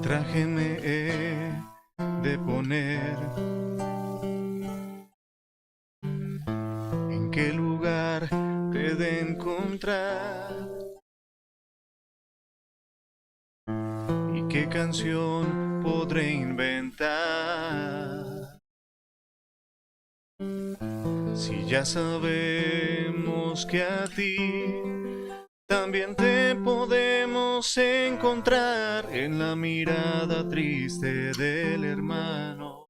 traje me he de poner? ¿En qué lugar te he de encontrar? ¿Y qué canción podré inventar? Si ya sabemos que a ti también te podemos encontrar en la mirada triste del hermano,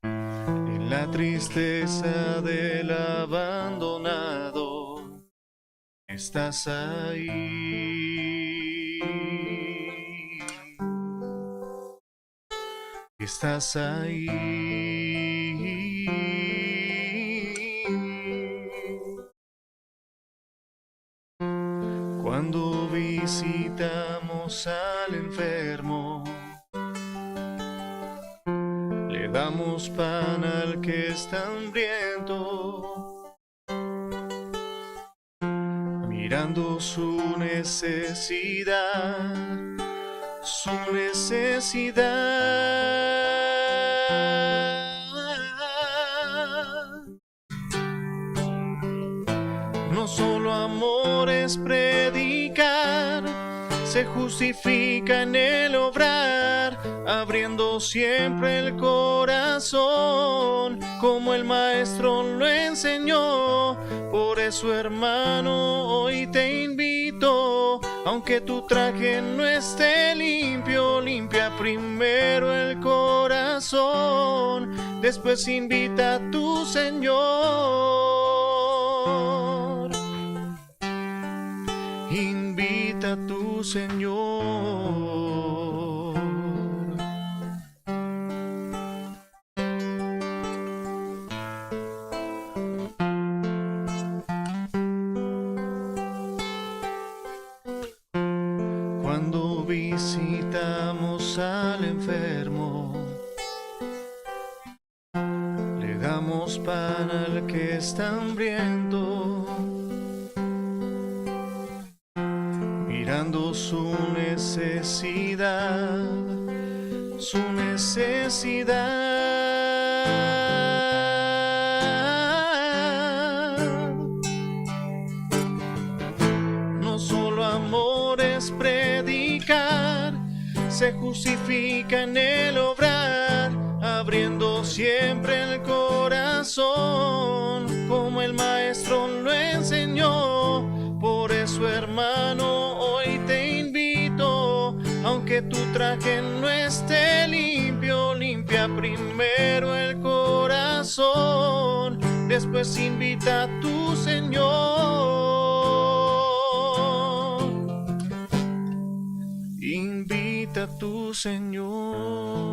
en la tristeza del abandonado. Estás ahí, estás ahí. Cuando visitamos al enfermo, le damos pan al que está hambriento, mirando su necesidad, su necesidad. No solo amor es predicar, se justifica en el obrar, abriendo siempre el corazón, como el maestro lo enseñó. Por eso, hermano, hoy te invito, aunque tu traje no esté limpio, limpia primero el corazón, después invita a tu Señor. Invita a tu Señor. Cuando visitamos al enfermo, le damos pan al que está hambriento, mirando su necesidad, su necesidad. No solo amor es predicar, se justifica en el obrar, abriendo siempre el corazón, como el maestro lo enseñó. Por eso, hermano, hoy te invito, aunque tu traje no esté limpio, limpia primero el corazón, después invita a tu Señor. Invita a tu Señor.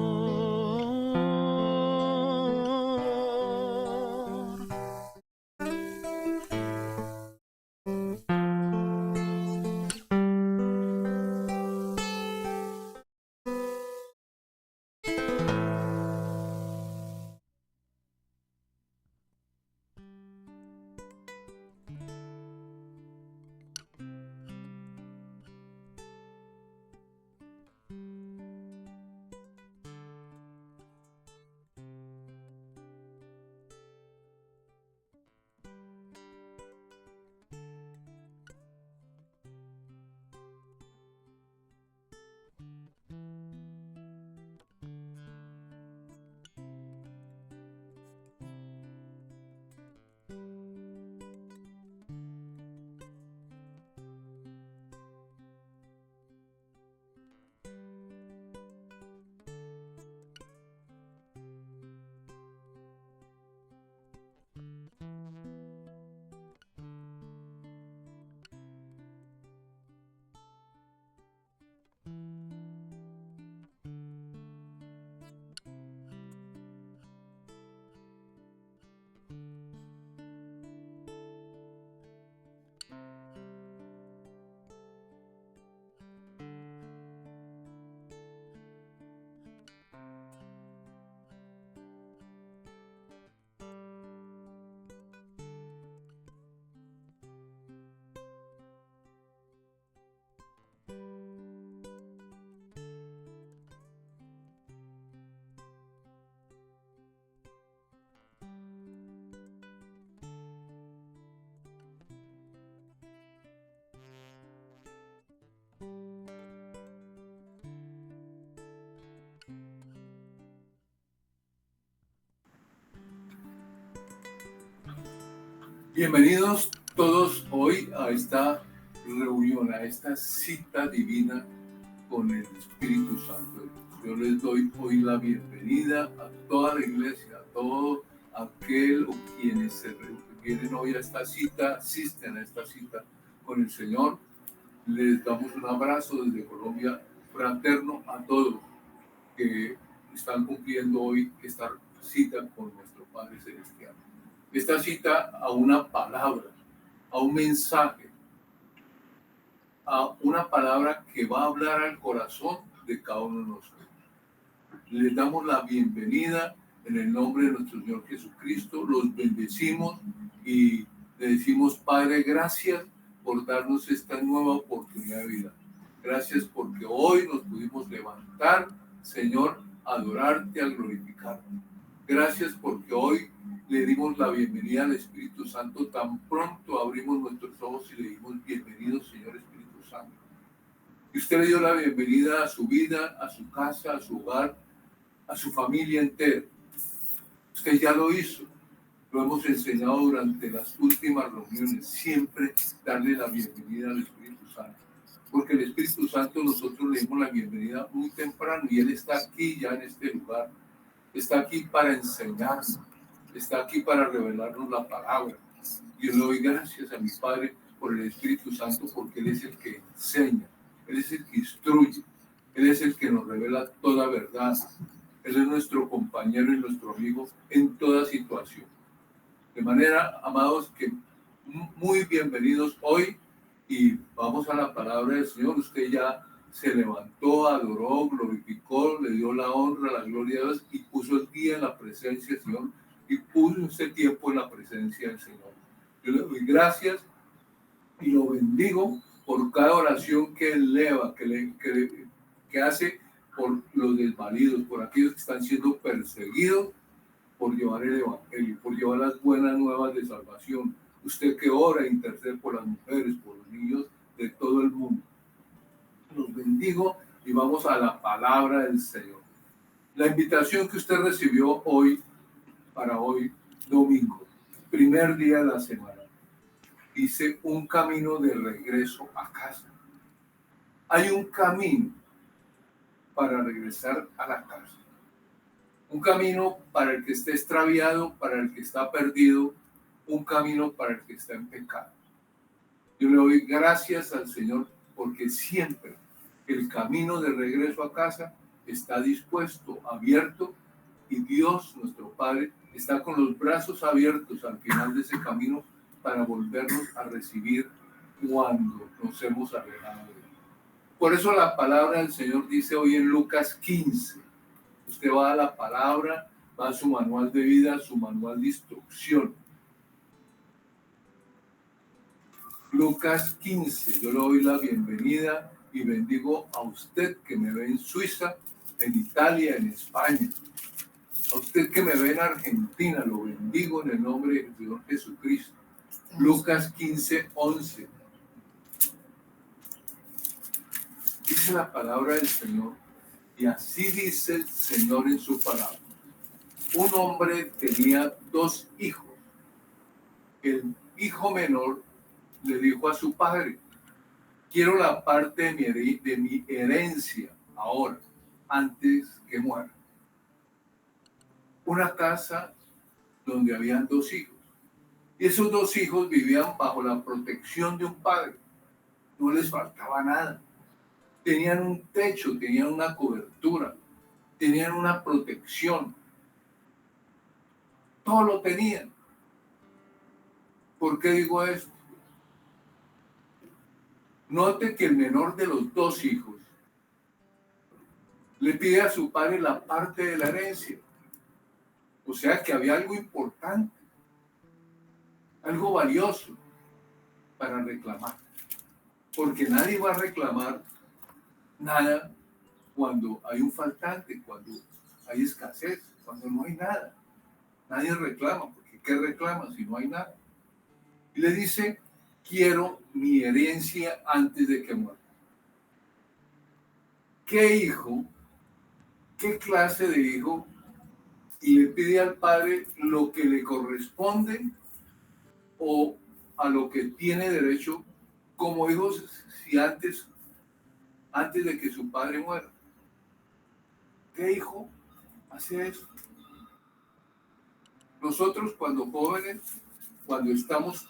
Bienvenidos todos hoy a esta reunión, a esta cita divina con el Espíritu Santo. Yo les doy hoy la bienvenida a toda la iglesia, a todo aquel o quienes se vienen hoy a esta cita, asisten a esta cita con el Señor. Les damos un abrazo desde Colombia fraterno a todos que están cumpliendo hoy esta cita con nuestro Padre Celestial. Esta cita a una palabra, a un mensaje, a una palabra que va a hablar al corazón de cada uno de nosotros. Les damos la bienvenida en el nombre de nuestro Señor Jesucristo, los bendecimos y le decimos, Padre, gracias por darnos esta nueva oportunidad de vida. Gracias porque hoy nos pudimos levantar, Señor, a adorarte, a glorificarte. Gracias porque hoy le dimos la bienvenida al Espíritu Santo. Tan pronto abrimos nuestros ojos y le dimos bienvenido, Señor Espíritu Santo. Y usted le dio la bienvenida a su vida, a su casa, a su hogar, a su familia entera. Usted ya lo hizo. Lo hemos enseñado durante las últimas reuniones. Siempre darle la bienvenida al Espíritu Santo. Porque el Espíritu Santo nosotros le dimos la bienvenida muy temprano y Él está aquí ya en este lugar. Está aquí para enseñarnos. Está aquí para revelarnos la palabra. Yo le doy gracias a mi Padre por el Espíritu Santo porque Él es el que enseña, Él es el que instruye, Él es el que nos revela toda verdad. Él es nuestro compañero y nuestro amigo en toda situación. De manera, amados, que muy bienvenidos hoy y vamos a la palabra del Señor. Usted ya se levantó, adoró, glorificó, le dio la honra, la gloria a Dios y puso el día en la presencia del Señor y puso este tiempo en la presencia del Señor. Yo le doy gracias y lo bendigo por cada oración que él eleva, que hace por los desvalidos, por aquellos que están siendo perseguidos por llevar el evangelio, por llevar las buenas nuevas de salvación. Usted que ora e intercede por las mujeres, por los niños de todo el mundo. Los bendigo y vamos a la palabra del Señor. La invitación que usted recibió hoy, para hoy, domingo, primer día de la semana, dice un camino de regreso a casa. Hay un camino para regresar a la casa. Un camino para el que esté extraviado, para el que está perdido, un camino para el que está en pecado. Yo le doy gracias al Señor porque siempre el camino de regreso a casa está dispuesto, abierto, y Dios, nuestro Padre, está con los brazos abiertos al final de ese camino para volvernos a recibir cuando nos hemos alejado de Él. Por eso la palabra del Señor dice hoy en Lucas 15, usted va a la palabra, va a su manual de vida, su manual de instrucción. Lucas 15, yo le doy la bienvenida y bendigo a usted que me ve en Suiza, en Italia, en España. A usted que me ve en Argentina, lo bendigo en el nombre del Señor Jesucristo. Lucas 15, 11. Dice la palabra del Señor, y así dice el Señor en su palabra. Un hombre tenía 2 hijos. El hijo menor le dijo a su padre, quiero la parte de mi herencia ahora, antes que muera. Una casa donde habían 2 hijos. Y esos 2 hijos vivían bajo la protección de un padre. No les faltaba nada. Tenían un techo, tenían una cobertura, tenían una protección. Todo lo tenían. ¿Por qué digo esto? Note que el menor de los 2 hijos le pide a su padre la parte de la herencia. O sea que había algo importante, algo valioso para reclamar. Porque nadie va a reclamar nada cuando hay un faltante, cuando hay escasez, cuando no hay nada. Nadie reclama, porque ¿qué reclama si no hay nada? Y le dice, quiero mi herencia antes de que muera. ¿Qué hijo? ¿Qué clase de hijo? Y le pide al padre lo que le corresponde o a lo que tiene derecho como hijos si antes de que su padre muera. ¿Qué hijo hace eso? Nosotros cuando jóvenes, cuando estamos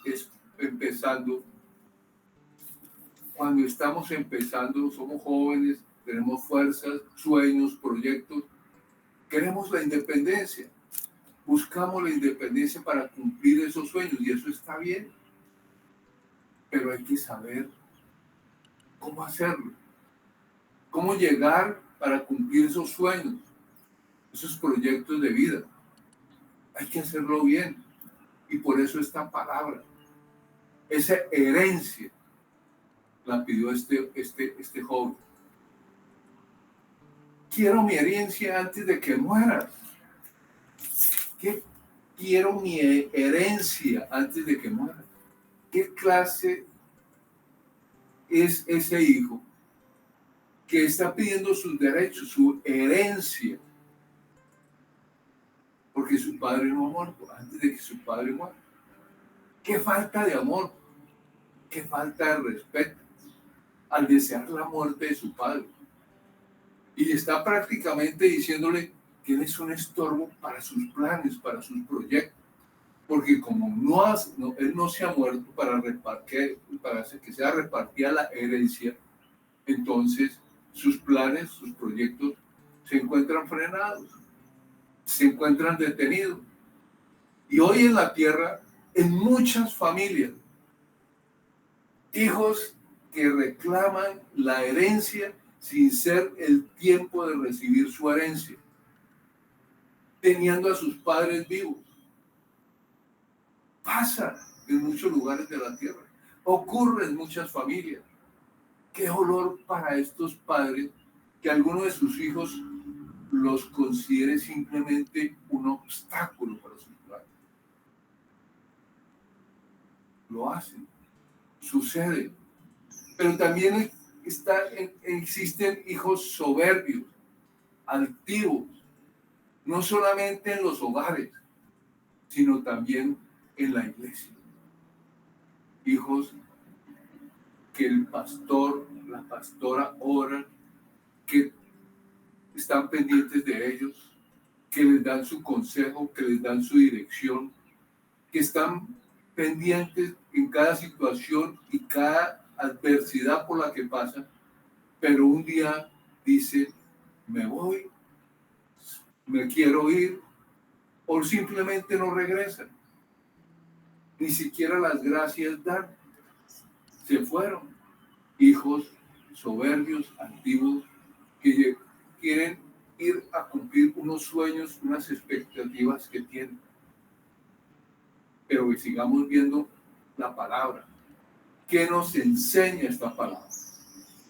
empezando, somos jóvenes, tenemos fuerzas, sueños, proyectos, queremos la independencia, buscamos la independencia para cumplir esos sueños y eso está bien, pero hay que saber cómo hacerlo, cómo llegar para cumplir esos sueños, esos proyectos de vida. Hay que hacerlo bien y por eso esta palabra, esa herencia, la pidió este joven. Quiero mi herencia antes de que mueras. ¿Qué? Quiero mi herencia antes de que muera. ¿Qué clase es ese hijo que está pidiendo sus derechos, su herencia? Porque su padre no ha muerto, antes de que su padre muera. ¿Qué falta de amor? ¿Qué falta de respeto al desear la muerte de su padre? Y está prácticamente diciéndole que él es un estorbo para sus planes, para sus proyectos. Porque como él no se ha muerto para que sea repartida la herencia, entonces sus planes, sus proyectos se encuentran frenados, se encuentran detenidos. Y hoy en la tierra, en muchas familias, hijos que reclaman la herencia sin ser el tiempo de recibir su herencia, teniendo a sus padres vivos. Pasa en muchos lugares de la tierra, ocurre en muchas familias. Qué dolor para estos padres que alguno de sus hijos los considere simplemente un obstáculo para sus planes. Lo hacen, sucede. Pero también existen hijos soberbios, altivos, no solamente en los hogares, sino también en la iglesia. Hijos que el pastor, la pastora oran, que están pendientes de ellos, que les dan su consejo, que les dan su dirección, que están pendientes en cada situación y cada adversidad por la que pasan, pero un día dicen, me voy, me quiero ir, o simplemente no regresan. Ni siquiera las gracias dan. Se fueron. Hijos soberbios, antiguos, que quieren ir a cumplir unos sueños, unas expectativas que tienen. Pero que sigamos viendo la palabra. ¿Qué nos enseña esta palabra?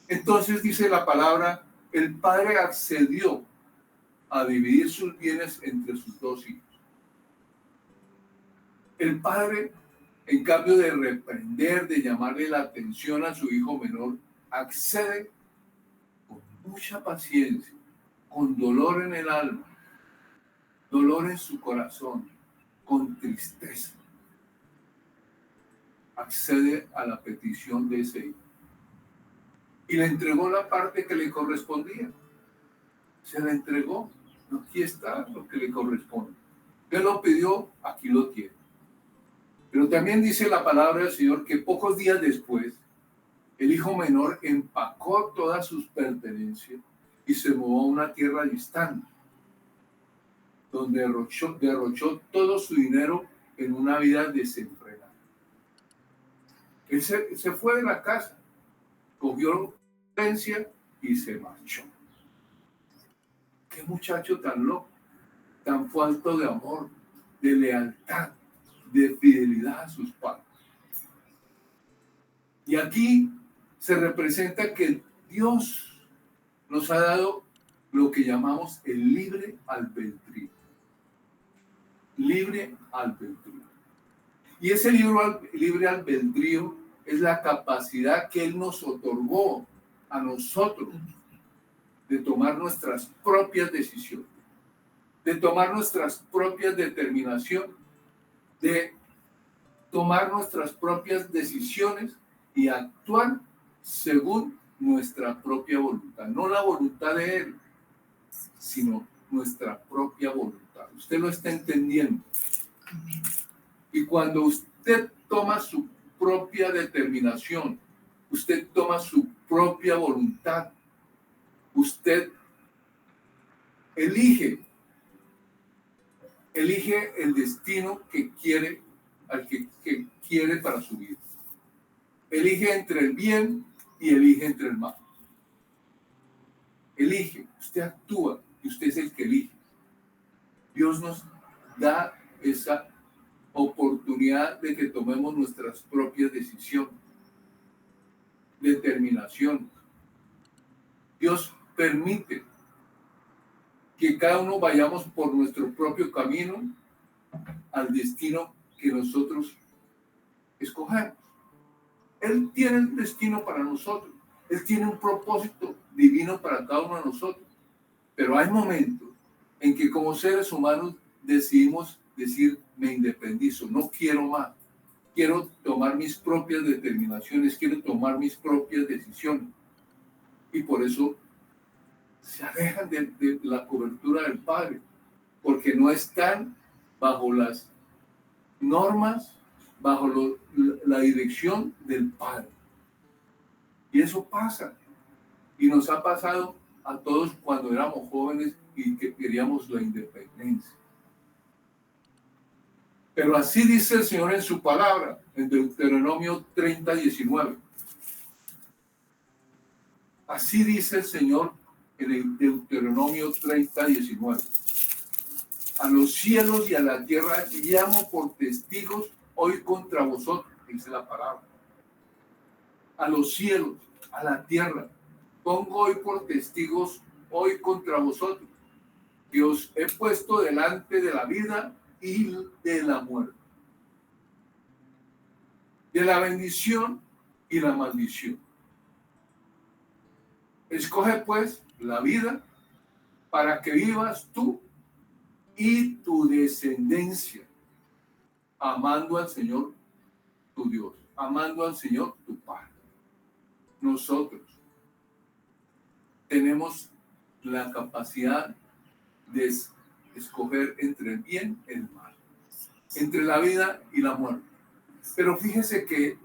Entonces dice la palabra, el padre accedió a dividir sus bienes entre sus dos hijos. El padre, en cambio de reprender, de llamarle la atención a su hijo menor, accede con mucha paciencia, con dolor en el alma, dolor en su corazón, con tristeza. Accede a la petición de ese hijo. Y le entregó la parte que le correspondía. Se la entregó. Aquí está lo que le corresponde. Él lo pidió, aquí lo tiene. Pero también dice la palabra del Señor que pocos días después, el hijo menor empacó todas sus pertenencias y se mudó a una tierra distante, donde derrochó todo su dinero en una vida desenfrenada. Él se fue de la casa, cogió herencia y se marchó. Qué muchacho tan loco, tan falto de amor, de lealtad, de fidelidad a sus padres. Y aquí se representa que Dios nos ha dado lo que llamamos el libre albedrío. Libre albedrío. Y ese libre albedrío es la capacidad que Él nos otorgó a nosotros de tomar nuestras propias decisiones, de tomar nuestras propias determinaciones, de tomar nuestras propias decisiones y actuar según nuestra propia voluntad. No la voluntad de Él, sino nuestra propia voluntad. Usted lo está entendiendo. Y cuando usted toma su propia determinación, usted toma su propia voluntad, usted elige el destino que quiere, que quiere para su vida. Elige entre el bien y elige entre el mal. Elige, usted actúa y usted es el que elige. Dios nos da esa oportunidad de que tomemos nuestras propias decisiones, determinación. Dios permite que cada uno vayamos por nuestro propio camino al destino que nosotros escogemos. Él tiene un destino para nosotros. Él tiene un propósito divino para cada uno de nosotros. Pero hay momentos en que como seres humanos decidimos decir, me independizo, no quiero más. Quiero tomar mis propias determinaciones, quiero tomar mis propias decisiones. Y por eso se alejan de la cobertura del Padre, porque no están bajo las normas, bajo la dirección del Padre. Y eso pasa. Y nos ha pasado a todos cuando éramos jóvenes y que queríamos la independencia. Pero así dice el Señor en su palabra, en Deuteronomio 30:19. Así dice el Señor en el Deuteronomio 30:19. A los cielos y a la tierra llamo por testigos hoy contra vosotros, dice la palabra. A los cielos, a la tierra, pongo hoy por testigos hoy contra vosotros, que os he puesto delante de la vida y de la muerte, de la bendición y la maldición. Escoge pues la vida para que vivas tú y tu descendencia, amando al Señor tu Dios, amando al Señor tu Padre. Nosotros tenemos la capacidad de escoger entre el bien y el mal, entre la vida y la muerte. Pero fíjese que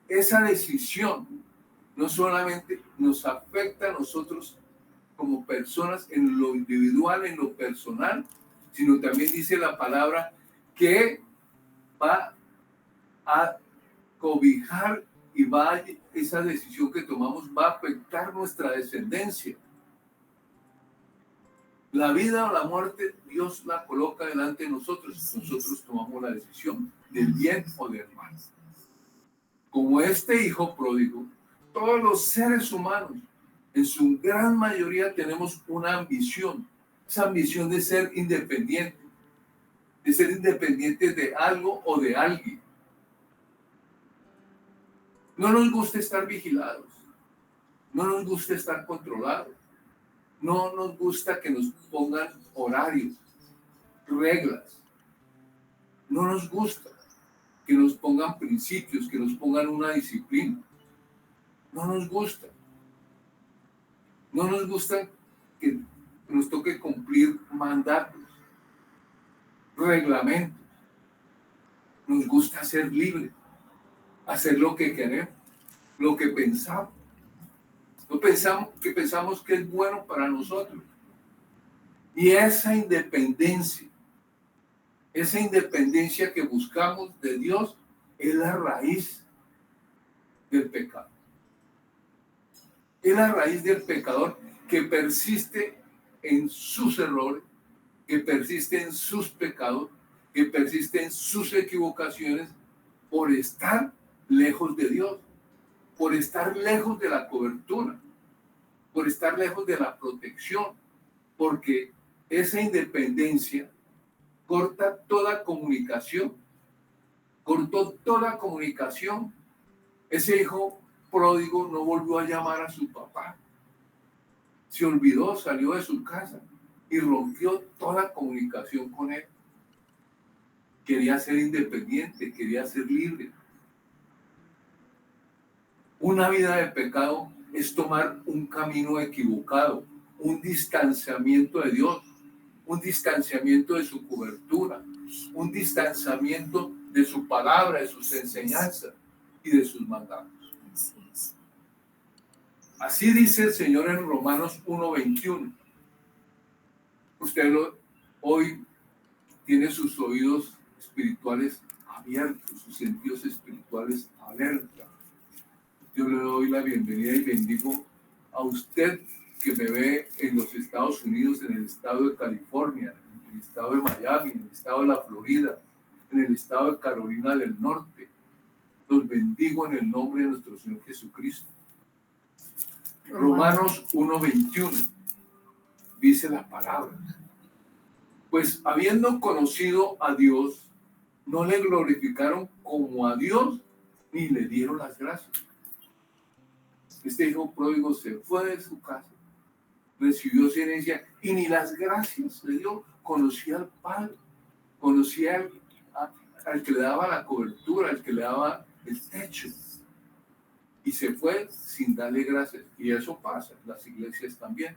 esa decisión no solamente nos afecta a nosotros como personas en lo individual, en lo personal, sino también dice la palabra que va a cobijar y esa decisión que tomamos va a afectar nuestra descendencia. La vida o la muerte, Dios la coloca delante de nosotros. Nosotros tomamos la decisión del bien o del mal. Como este hijo pródigo, todos los seres humanos, en su gran mayoría, tenemos una ambición. Esa ambición de ser independiente. De ser independiente de algo o de alguien. No nos gusta estar vigilados. No nos gusta estar controlados. No nos gusta que nos pongan horarios, reglas. No nos gusta que nos pongan principios, que nos pongan una disciplina. No nos gusta. No nos gusta que nos toque cumplir mandatos, reglamentos. Nos gusta ser libres, hacer lo que queremos, lo que pensamos. No pensamos que es bueno para nosotros. Y esa independencia que buscamos de Dios es la raíz del pecado. Es la raíz del pecador que persiste en sus errores, que persiste en sus pecados, que persiste en sus equivocaciones por estar lejos de Dios, por estar lejos de la cobertura, por estar lejos de la protección, porque esa independencia corta toda comunicación, cortó toda comunicación. Ese hijo pródigo no volvió a llamar a su papá, se olvidó, salió de su casa y rompió toda comunicación con él. quería ser independiente, quería ser libre. Una vida de pecado es tomar un camino equivocado, un distanciamiento de Dios, un distanciamiento de su cobertura, un distanciamiento de su palabra, de sus enseñanzas y de sus mandatos. Así dice el Señor en Romanos 1:21. Usted hoy tiene sus oídos espirituales abiertos, sus sentidos espirituales alerta. Yo le doy la bienvenida y bendigo a usted que me ve en los Estados Unidos, en el estado de California, en el estado de Miami, en el estado de la Florida, en el estado de Carolina del Norte. Los bendigo en el nombre de nuestro Señor Jesucristo. Romanos 1:21 dice la palabra: pues habiendo conocido a Dios, no le glorificaron como a Dios, ni le dieron las gracias. Este hijo pródigo se fue de su casa, recibió su herencia y ni las gracias le dio. Conocía al Padre, conocía al que le daba la cobertura, al que le daba el techo. Y se fue sin darle gracias. Y eso pasa en las iglesias también.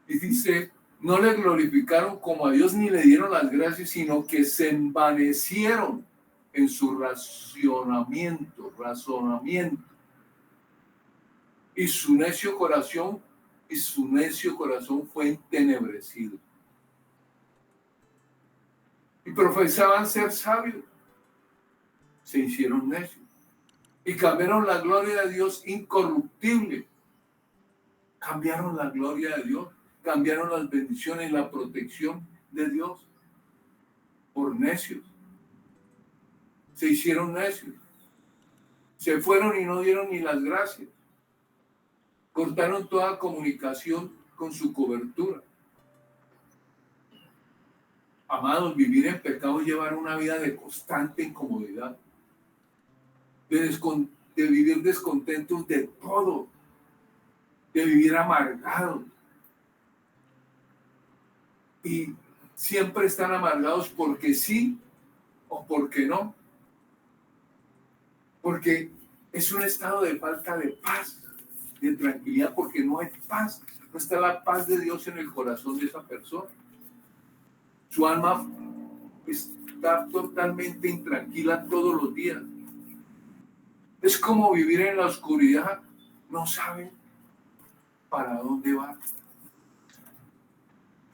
Y dice, no le glorificaron como a Dios ni le dieron las gracias, sino que se envanecieron en su razonamiento. Y su necio corazón fue entenebrecido. Y profesaban ser sabios, se hicieron necios. Y cambiaron la gloria de Dios incorruptible. Cambiaron la gloria de Dios, cambiaron las bendiciones, la protección de Dios por necios. Se hicieron necios. Se fueron y no dieron ni las gracias. Cortaron toda comunicación con su cobertura. Amados, vivir en pecado es llevar una vida de constante incomodidad, de vivir descontentos de todo, de vivir amargados. Y siempre están amargados porque sí o porque no. Porque es un estado de falta de paz, de tranquilidad, porque no hay paz. No está la paz de Dios en el corazón de esa persona. Su alma está totalmente intranquila todos los días. Es como vivir en la oscuridad. No saben para dónde van.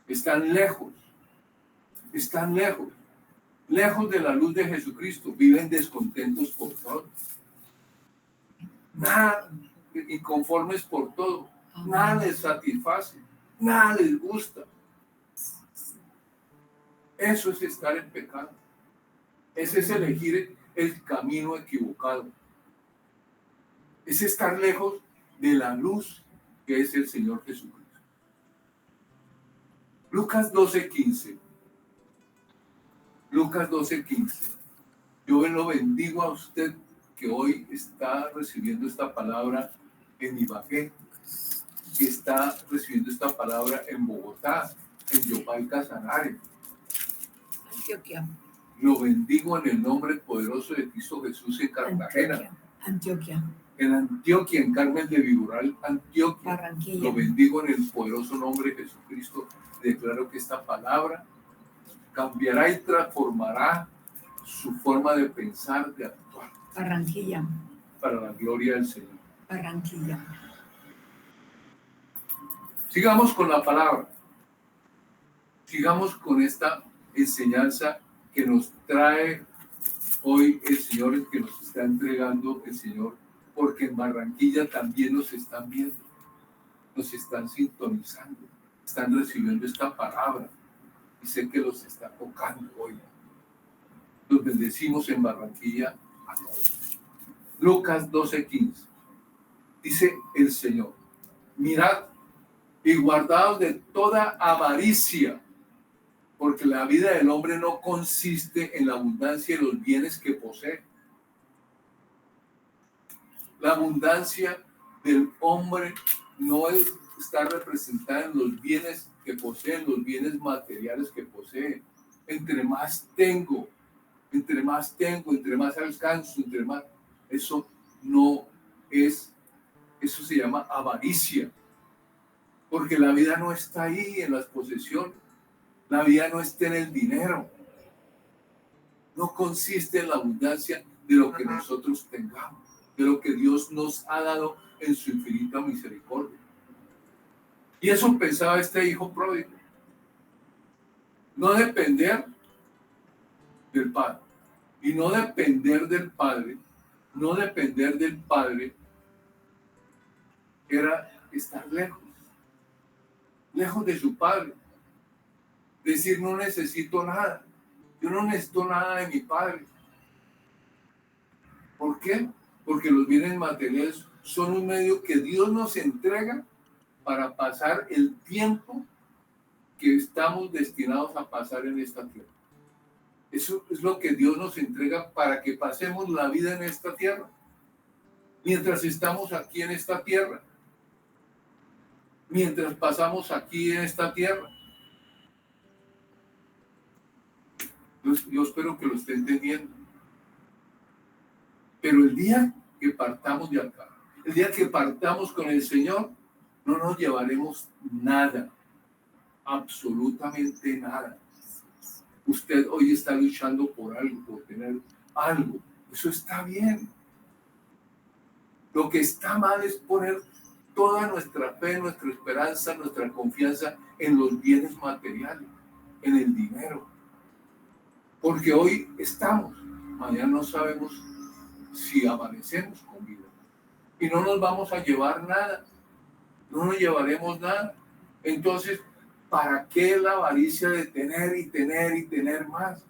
Están lejos de la luz de Jesucristo. Viven descontentos por todo. Nada, inconformes por todo. Nada les satisface. Nada les gusta. Eso es estar en pecado. Ese es elegir el camino equivocado. Es estar lejos de la luz que es el Señor Jesucristo. Lucas 12:15. Lucas 12:15. Yo lo bendigo a usted que hoy está recibiendo esta palabra en Ibagué, que está recibiendo esta palabra en Bogotá, en Yopal Casanare. Antioquia. Lo bendigo en el nombre poderoso de Cristo Jesús en Cartagena. Antioquia. En Antioquia, en Carmen de Viboral, Antioquia. Barranquilla. Lo bendigo en el poderoso nombre de Jesucristo. Declaro que esta palabra cambiará y transformará su forma de pensar, de actuar. Barranquilla. Para la gloria del Señor. Barranquilla. Sigamos con la palabra. Sigamos con esta enseñanza que nos trae hoy el Señor, que nos está entregando el Señor, porque en Barranquilla también nos están viendo, nos están sintonizando, están recibiendo esta palabra y sé que los está tocando hoy. Los bendecimos en Barranquilla a todos. Lucas 12:15. Dice el Señor: mirad y guardaos de toda avaricia, porque la vida del hombre no consiste en la abundancia de los bienes que posee. La abundancia del hombre no está representada en los bienes que posee, en los bienes materiales que posee. entre más tengo, entre más alcanzo, entre más... Eso no es, eso se llama avaricia. Porque la vida no está ahí en las posesiones. La vida no está en el dinero. No consiste en la abundancia de lo que nosotros tengamos, de lo que Dios nos ha dado en su infinita misericordia. Y eso pensaba este hijo pródigo. No depender del Padre. Y no depender del Padre, no depender del Padre era estar lejos de su Padre. Decir, no necesito nada. Yo no necesito nada de mi Padre. ¿Por qué? Porque los bienes materiales son un medio que Dios nos entrega para pasar el tiempo que estamos destinados a pasar en esta tierra. Eso es lo que Dios nos entrega para que pasemos la vida en esta tierra. Mientras estamos aquí en esta tierra. Mientras pasamos aquí en esta tierra. Yo espero que lo esté entendiendo. Pero el día que partamos de acá, el día que partamos con el Señor, no nos llevaremos nada, absolutamente nada. Usted hoy está luchando por algo, por tener algo. Eso está bien. Lo que está mal es poner toda nuestra fe, nuestra esperanza, nuestra confianza en los bienes materiales, en el dinero. Porque hoy estamos, mañana no sabemos si amanecemos con vida. Y no nos vamos a llevar nada. No nos llevaremos nada. Entonces, ¿para qué la avaricia de tener y tener y tener más?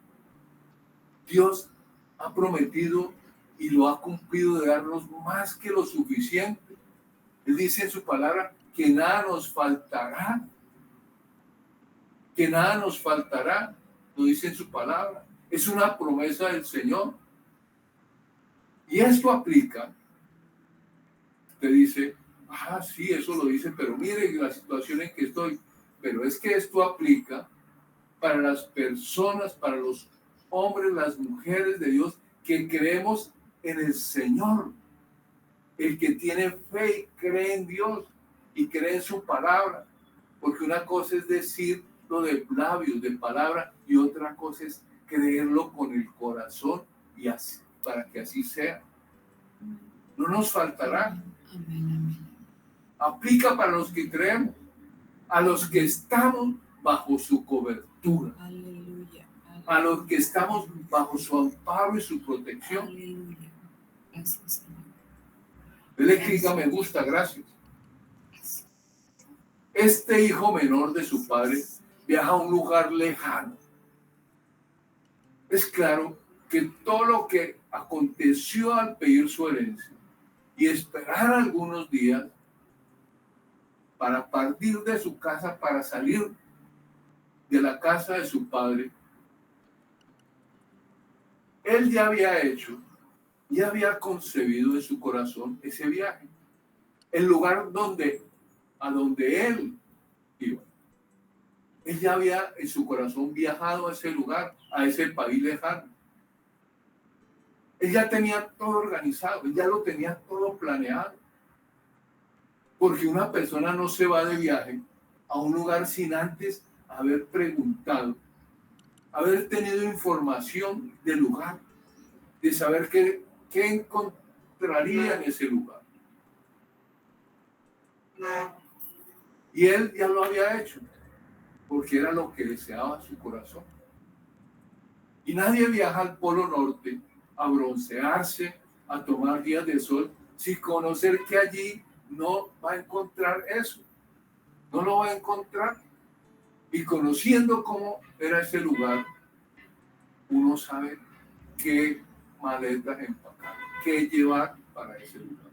Dios ha prometido y lo ha cumplido de darnos más que lo suficiente. Él dice en su palabra que nada nos faltará. Que nada nos faltará. Lo dice en su palabra. Es una promesa del Señor. Y esto aplica. Usted dice, sí, eso lo dice, pero mire la situación en que estoy. Pero es que esto aplica para las personas, para los hombres, las mujeres de Dios que creemos en el Señor. El que tiene fe y cree en Dios y cree en su palabra. Porque una cosa es decirlo de labios, de palabra, y otra cosa es creerlo con el corazón y así, para que así sea. No nos faltará. Aplica para los que creemos, a los que estamos bajo su cobertura, Aleluya. a los que estamos bajo su amparo y su protección. Aleluya. Gracias, Señor. Eléctrica me gusta, gracias. Este hijo menor de su padre viaja a un lugar lejano. Es claro que todo lo que aconteció al pedir su herencia y esperar algunos días para partir de su casa, para salir de la casa de su padre, él ya había concebido en su corazón ese viaje, el lugar a donde él iba. Él ya había en su corazón viajado a ese lugar, a ese país lejano. Él ya tenía todo organizado, él ya lo tenía todo planeado. Porque una persona no se va de viaje a un lugar sin antes haber preguntado, haber tenido información del lugar, de saber qué encontraría en ese lugar. Y él ya lo había hecho, porque era lo que deseaba su corazón. Y nadie viaja al Polo Norte a broncearse, a tomar días de sol, sin conocer que allí no va a encontrar eso. No lo va a encontrar. Y conociendo cómo era ese lugar, uno sabe qué maletas empacar, qué llevar para ese lugar.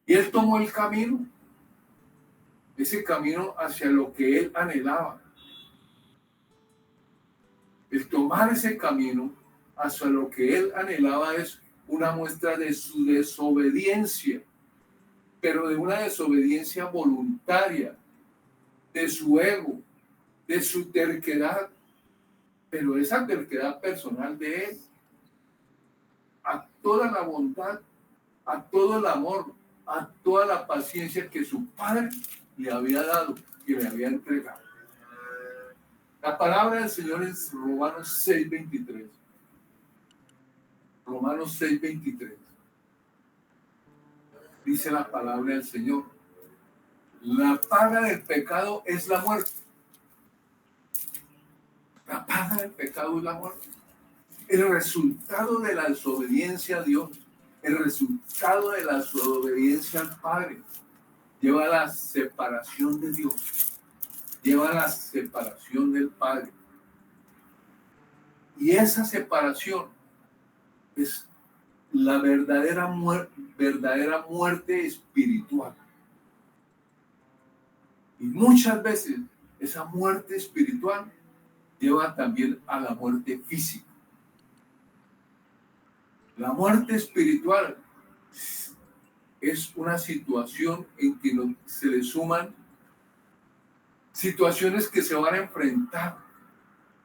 Y él tomó el camino, ese camino hacia lo que él anhelaba. El tomar ese camino hacia lo que él anhelaba es una muestra de su desobediencia, pero de una desobediencia voluntaria, de su ego, de su terquedad, pero esa terquedad personal de él, a toda la bondad, a todo el amor, a toda la paciencia que su padre le había dado, que le había entregado. La palabra del Señor es Romanos 6:23. Romanos 6:23. Dice la palabra del Señor: la paga del pecado es la muerte. La paga del pecado es la muerte. El resultado de la desobediencia a Dios, el resultado de la desobediencia al Padre, lleva a la separación de Dios, lleva a la separación del Padre. Y esa separación es la verdadera muerte espiritual. Y muchas veces esa muerte espiritual lleva también a la muerte física. La muerte espiritual es una situación en que se le suman situaciones que se van a enfrentar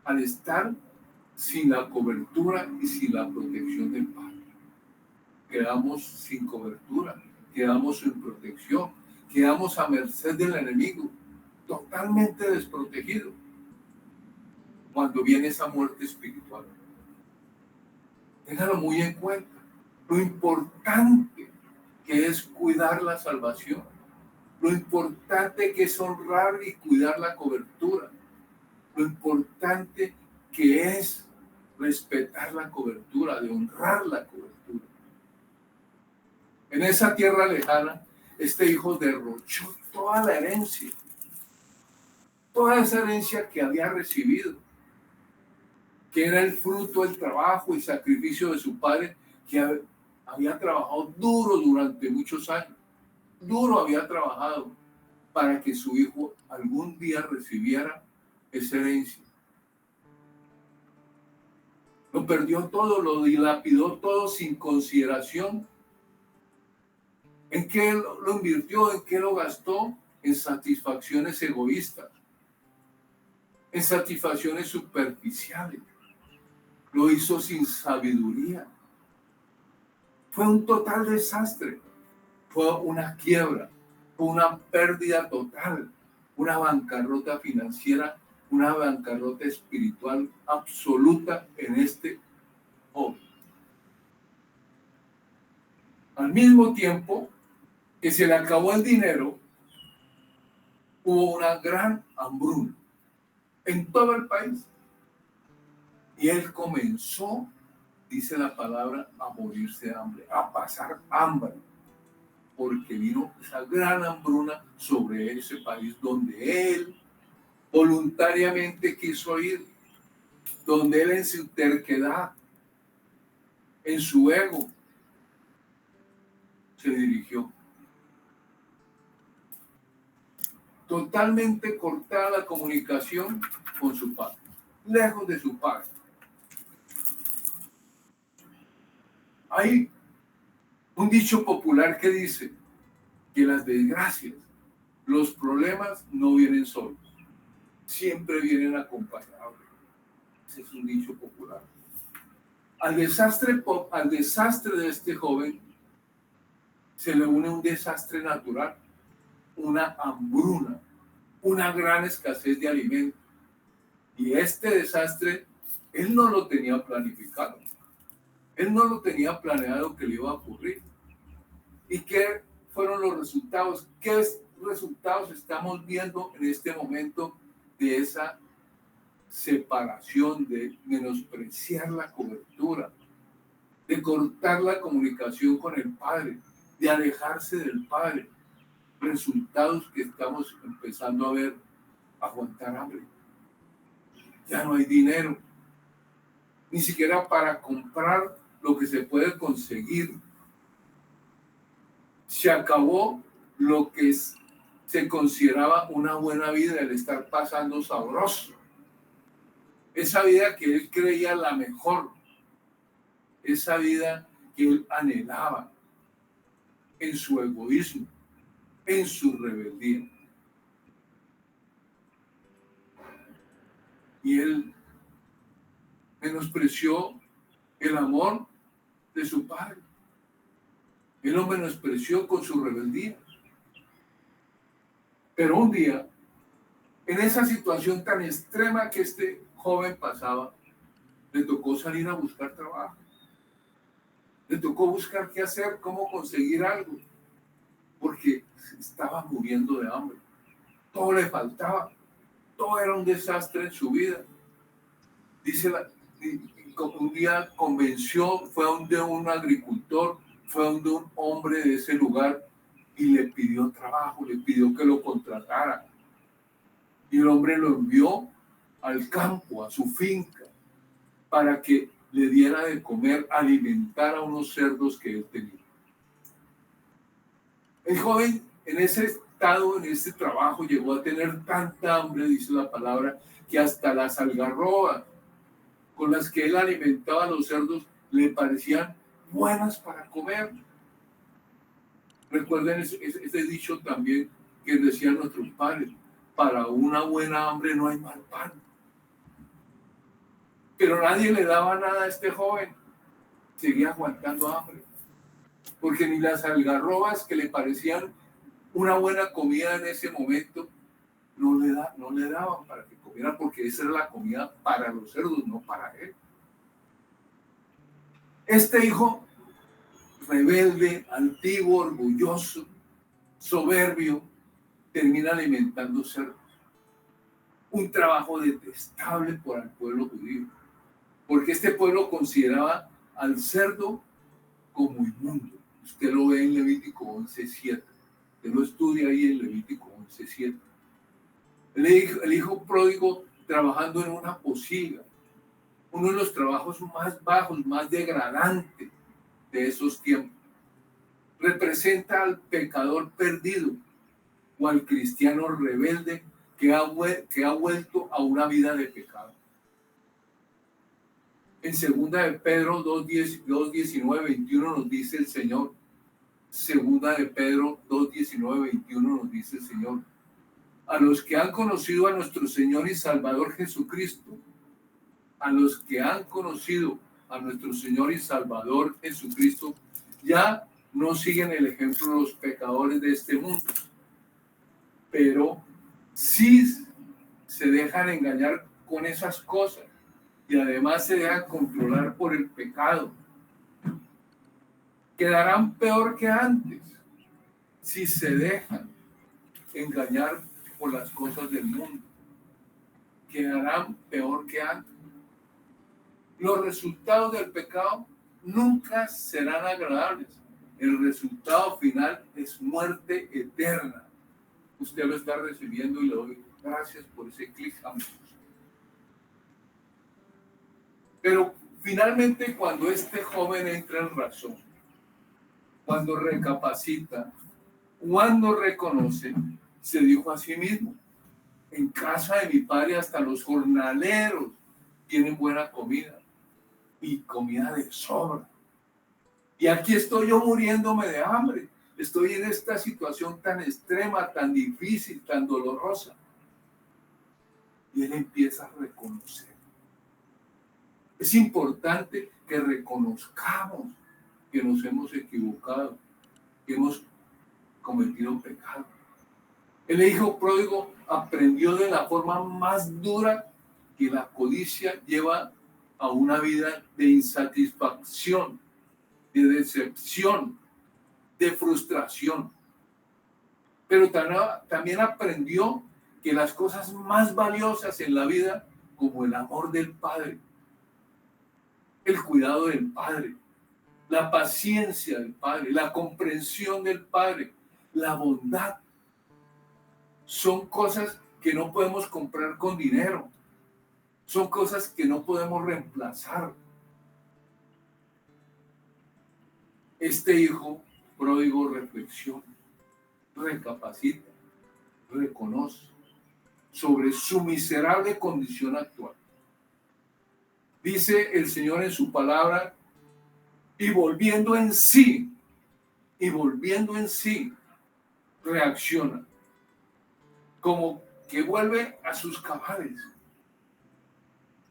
al estar sin la cobertura y sin la protección del Padre. Quedamos sin cobertura, quedamos sin protección, quedamos a merced del enemigo, totalmente desprotegidos cuando viene esa muerte espiritual. Téngalo muy en cuenta. Lo importante que es cuidar la salvación, lo importante que es honrar y cuidar la cobertura, lo importante que es respetar la cobertura, de honrar la cobertura. En esa tierra lejana, este hijo derrochó toda la herencia, toda esa herencia que había recibido, que era el fruto del trabajo y sacrificio de su padre, que había trabajado duro durante muchos años. Duro había trabajado para que su hijo algún día recibiera esa herencia. Lo perdió todo, lo dilapidó todo sin consideración. ¿En qué lo invirtió? ¿En qué lo gastó? En satisfacciones egoístas, en satisfacciones superficiales. Lo hizo sin sabiduría. Fue un total desastre. Fue una quiebra, fue una pérdida total, una bancarrota financiera, una bancarrota espiritual absoluta en este joven. Al mismo tiempo que se le acabó el dinero, hubo una gran hambruna en todo el país. Y él comenzó, dice la palabra, a morirse de hambre, a pasar hambre, porque vino esa gran hambruna sobre ese país donde él voluntariamente quiso ir, donde él en su terquedad, en su ego, se dirigió. Totalmente cortada la comunicación con su padre, lejos de su padre. Hay un dicho popular que dice que las desgracias, los problemas no vienen solos, siempre vienen acompañados. Ese es un dicho popular. Al desastre de este joven se le une un desastre natural, una hambruna, una gran escasez de alimentos. Y este desastre, él no lo tenía planificado. Él no lo tenía planeado que le iba a ocurrir. ¿Y qué fueron los resultados? ¿Qué resultados estamos viendo en este momento de esa separación, de menospreciar la cobertura, de cortar la comunicación con el Padre, de alejarse del Padre? Resultados que estamos empezando a ver: aguantar hambre. Ya no hay dinero, ni siquiera para comprar lo que se puede conseguir. Se acabó lo que se consideraba una buena vida, el estar pasando sabroso. Esa vida que él creía la mejor, esa vida que él anhelaba en su egoísmo, en su rebeldía. Y él menospreció el amor de su padre. Él lo menospreció con su rebeldía. Pero un día, en esa situación tan extrema que este joven pasaba, le tocó salir a buscar trabajo. Le tocó buscar qué hacer, cómo conseguir algo, porque estaba muriendo de hambre. Todo le faltaba. Todo era un desastre en su vida. Dice, un día convenció, fue donde un agricultor, fue donde un hombre de ese lugar y le pidió trabajo, le pidió que lo contratara. Y el hombre lo envió al campo, a su finca, para que le diera de comer, alimentar a unos cerdos que él tenía. El joven en ese estado, en ese trabajo, llegó a tener tanta hambre, dice la palabra, que hasta las algarrobas con las que él alimentaba a los cerdos le parecían buenas para comer. Recuerden ese dicho también que decían nuestros padres: para una buena hambre no hay mal pan. Pero nadie le daba nada a este joven. Seguía aguantando hambre. Porque ni las algarrobas que le parecían una buena comida en ese momento no le daban para que comiera, porque esa era la comida para los cerdos, no para él. Este hijo rebelde, antiguo, orgulloso, soberbio, termina alimentando cerdos. Un trabajo detestable por el pueblo judío, porque este pueblo consideraba al cerdo como inmundo. Usted lo ve en Levítico 11:7. Usted lo estudia ahí en Levítico 11:7. El hijo pródigo trabajando en una pocilga, uno de los trabajos más bajos, más degradantes de esos tiempos. Representa al pecador perdido o al cristiano rebelde que ha vuelto a una vida de pecado. En 2 de Pedro 2:19-21 nos dice el Señor. 2 de Pedro 2:19-21 nos dice el Señor: a los que han conocido a nuestro Señor y Salvador Jesucristo, a los que han conocido a nuestro Señor y Salvador Jesucristo, ya no siguen el ejemplo de los pecadores de este mundo, pero sí se dejan engañar con esas cosas y además se dejan controlar por el pecado. Quedarán peor que antes si se dejan engañar por las cosas del mundo. Quedarán peor que antes. Los resultados del pecado nunca serán agradables. El resultado final es muerte eterna. Usted lo está recibiendo y le doy gracias por ese clic, amigos. Pero finalmente, cuando este joven entra en razón, cuando recapacita, cuando reconoce, se dijo a sí mismo: en casa de mi padre hasta los jornaleros tienen buena comida y comida de sobra. Y aquí estoy yo muriéndome de hambre. Estoy en esta situación tan extrema, tan difícil, tan dolorosa. Y él empieza a reconocer. Es importante que reconozcamos que nos hemos equivocado, que hemos cometido pecado. El hijo pródigo aprendió de la forma más dura que la codicia lleva a una vida de insatisfacción, de decepción, de frustración. Pero también aprendió que las cosas más valiosas en la vida, como el amor del Padre, el cuidado del Padre, la paciencia del Padre, la comprensión del Padre, la bondad, son cosas que no podemos comprar con dinero. Son cosas que no podemos reemplazar. Este hijo pródigo reflexiona, recapacita, reconoce sobre su miserable condición actual. Dice el Señor en su palabra: y volviendo en sí, reacciona, como que vuelve a sus cabales.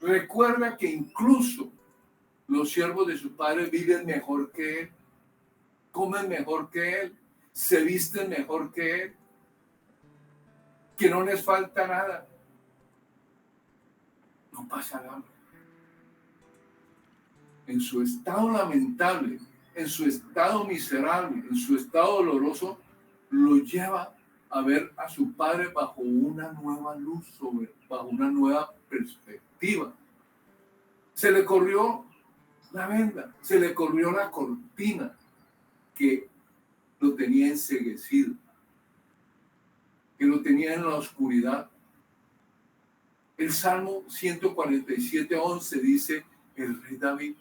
Recuerda que incluso los siervos de su padre viven mejor que él, comen mejor que él, se visten mejor que él, que no les falta nada. No pasa nada. En su estado lamentable, en su estado miserable, en su estado doloroso, lo lleva a ver a su padre bajo una nueva luz, bajo una nueva perspectiva. Se le corrió la venda, se le corrió la cortina que lo tenía enceguecido, que lo tenía en la oscuridad. El Salmo 147:11 dice el rey David.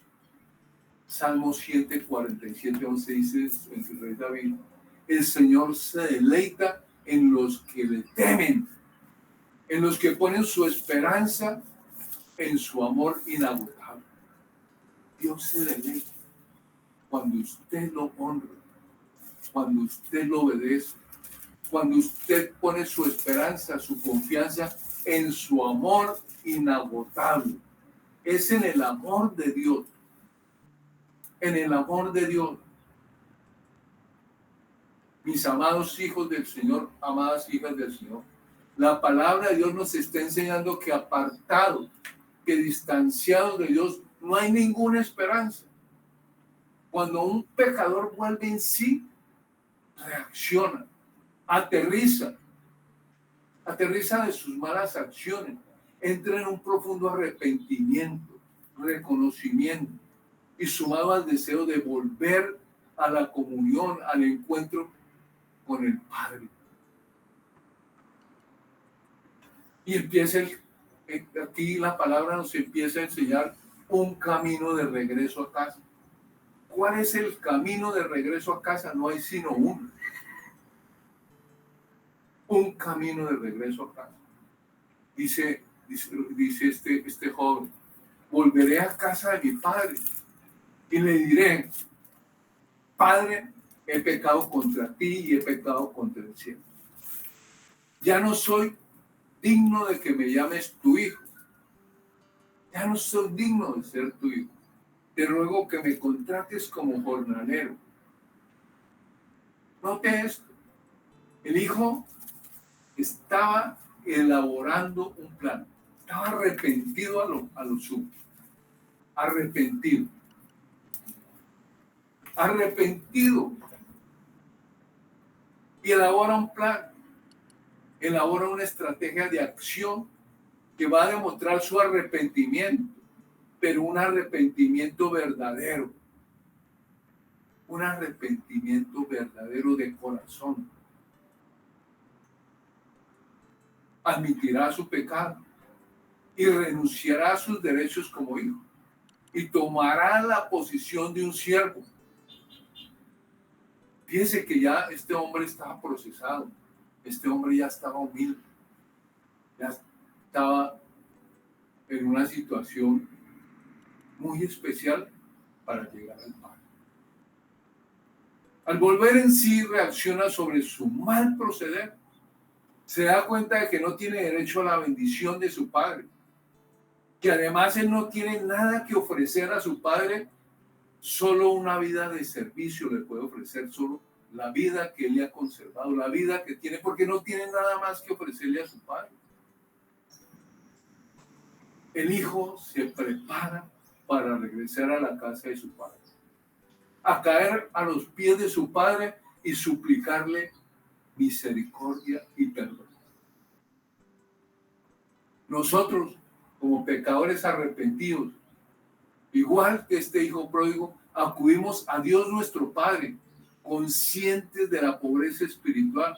Salmo 147:11 dice el rey David: el Señor se deleita en los que le temen, en los que ponen su esperanza en su amor inagotable. Dios se deleita cuando usted lo honra, cuando usted lo obedece, cuando usted pone su esperanza, su confianza en su amor inagotable. Es en el amor de Dios. En el amor de Dios. Mis amados hijos del Señor, amadas hijas del Señor, la palabra de Dios nos está enseñando que apartados, que distanciados de Dios, no hay ninguna esperanza. Cuando un pecador vuelve en sí, reacciona, aterriza de sus malas acciones, entra en un profundo arrepentimiento, reconocimiento, y sumado al deseo de volver a la comunión, al encuentro con el Padre. Y empieza aquí la palabra nos empieza a enseñar un camino de regreso a casa. ¿Cuál es el camino de regreso a casa? No hay sino uno. Un camino de regreso a casa. Dice este joven: volveré a casa de mi padre y le diré: Padre, he pecado contra ti y he pecado contra el cielo. Ya no soy digno de que me llames tu hijo. Ya no soy digno de ser tu hijo. Te ruego que me contrates como jornalero. Note esto. El hijo estaba elaborando un plan. Estaba arrepentido a lo sumo. Arrepentido. Y elabora un plan. Elabora una estrategia de acción que va a demostrar su arrepentimiento, pero un arrepentimiento verdadero. Un arrepentimiento verdadero de corazón. Admitirá su pecado y renunciará a sus derechos como hijo y tomará la posición de un siervo. Fíjense que ya este hombre estaba procesado, este hombre ya estaba humilde, ya estaba en una situación muy especial para llegar al Padre. Al volver en sí, reacciona sobre su mal proceder. Se da cuenta de que no tiene derecho a la bendición de su padre, que además él no tiene nada que ofrecer a su padre, solo una vida de servicio le puede ofrecer, solo la vida que él le ha conservado, la vida que tiene, porque no tiene nada más que ofrecerle a su padre. El hijo se prepara para regresar a la casa de su padre, a caer a los pies de su padre y suplicarle misericordia y perdón. Nosotros, como pecadores arrepentidos, igual que este hijo pródigo, acudimos a Dios nuestro Padre, conscientes de la pobreza espiritual